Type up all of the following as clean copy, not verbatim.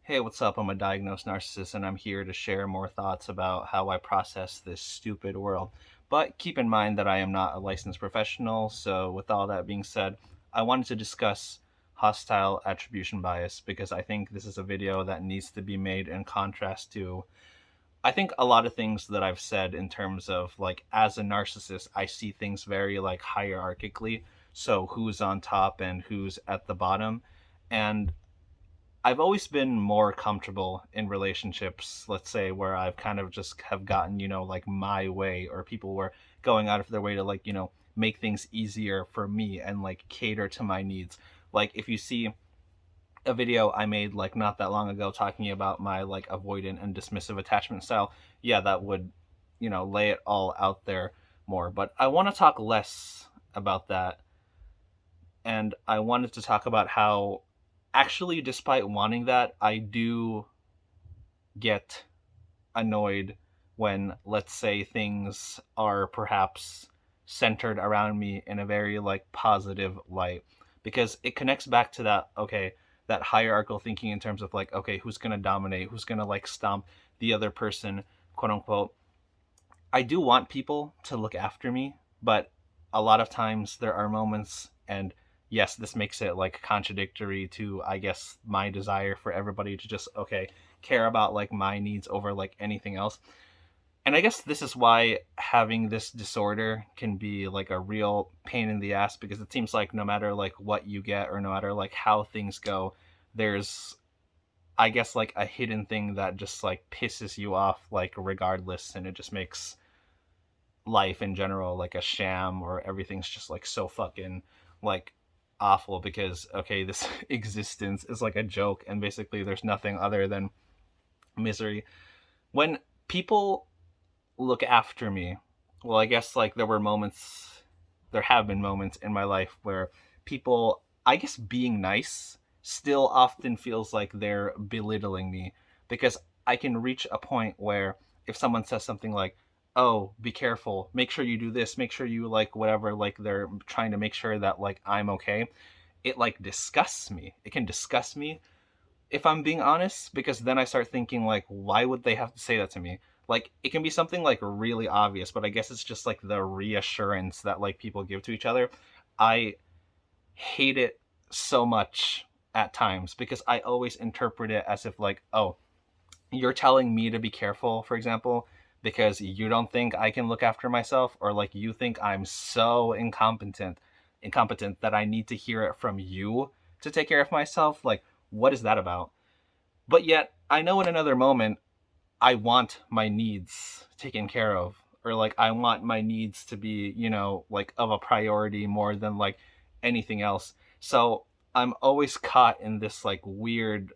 Hey, what's up? I'm a diagnosed narcissist, and I'm here to share more thoughts about how I process this stupid world. But keep in mind that I am not a licensed professional, so with all that being said, I wanted to discuss hostile attribution bias because I think this is a video that needs to be made in contrast to, I think, a lot of things that I've said in terms of, like, as a narcissist, I see things very, like, hierarchically. So who's on top and who's at the bottom. And I've always been more comfortable in relationships, let's say, where I've kind of just have gotten, like my way, or people were going out of their way to, like, make things easier for me and like cater to my needs. Like if you see a video I made like not that long ago talking about my like avoidant and dismissive attachment style, yeah, that would, lay it all out there more. But I want to talk less about that, and I wanted to talk about how actually, despite wanting that, I do get annoyed when, let's say, things are perhaps centered around me in a very like positive light, because it connects back to that, okay, that hierarchical thinking in terms of like, okay, who's going to dominate, who's going to like stomp the other person, quote unquote. I do want people to look after me, but a lot of times there are moments, and yes, this makes it like contradictory to, I guess, my desire for everybody to just, okay, care about like my needs over like anything else. And I guess this is why having this disorder can be like a real pain in the ass, because it seems like no matter like what you get or no matter like how things go, there's, I guess, like a hidden thing that just like pisses you off like regardless, and it just makes life in general like a sham, or everything's just like so fucking like awful because, okay, this existence is like a joke and basically there's nothing other than misery. When people look after me, well, I guess like there have been moments in my life where people, I guess, being nice still often feels like they're belittling me, because I can reach a point where if someone says something like, "Oh, be careful, make sure you do this, make sure you like whatever," like they're trying to make sure that like I'm okay, it like disgusts me. It can disgust me, if I'm being honest, because then I start thinking like, why would they have to say that to me? Like it can be something like really obvious, but I guess it's just like the reassurance that like people give to each other. I hate it so much at times because I always interpret it as if like, oh, you're telling me to be careful, for example, because you don't think I can look after myself, or like you think I'm so incompetent that I need to hear it from you to take care of myself. Like, what is that about? But yet, I know in another moment, I want my needs taken care of, or like I want my needs to be, like of a priority more than like anything else. So I'm always caught in this like weird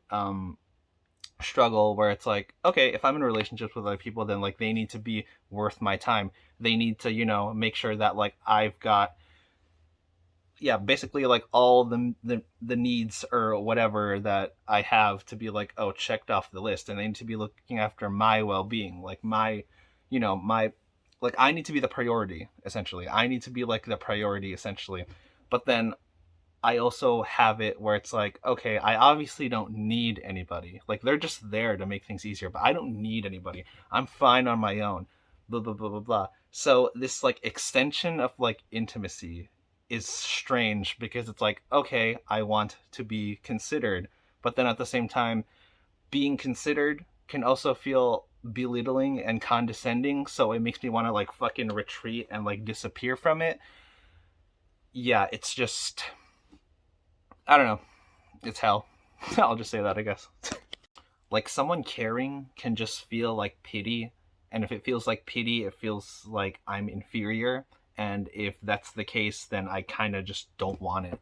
struggle where it's like, okay, if I'm in relationships with other people, then like they need to be worth my time. They need to, make sure that like I've got, yeah, basically like all the needs or whatever that I have to be like, oh, checked off the list, and they need to be looking after my well-being, like my, my, like I need to be the priority essentially. I need to be like the priority essentially. But then I also have it where it's like, okay, I obviously don't need anybody. Like they're just there to make things easier, but I don't need anybody. I'm fine on my own. Blah blah blah blah blah. So this like extension of like intimacy is strange because it's like, okay, I want to be considered, but then at the same time, being considered can also feel belittling and condescending, so it makes me want to like fucking retreat and like disappear from it. Yeah, it's just, I don't know. It's hell. I'll just say that, I guess. Like someone caring can just feel like pity, and if it feels like pity, it feels like I'm inferior. And if that's the case, then I kind of just don't want it.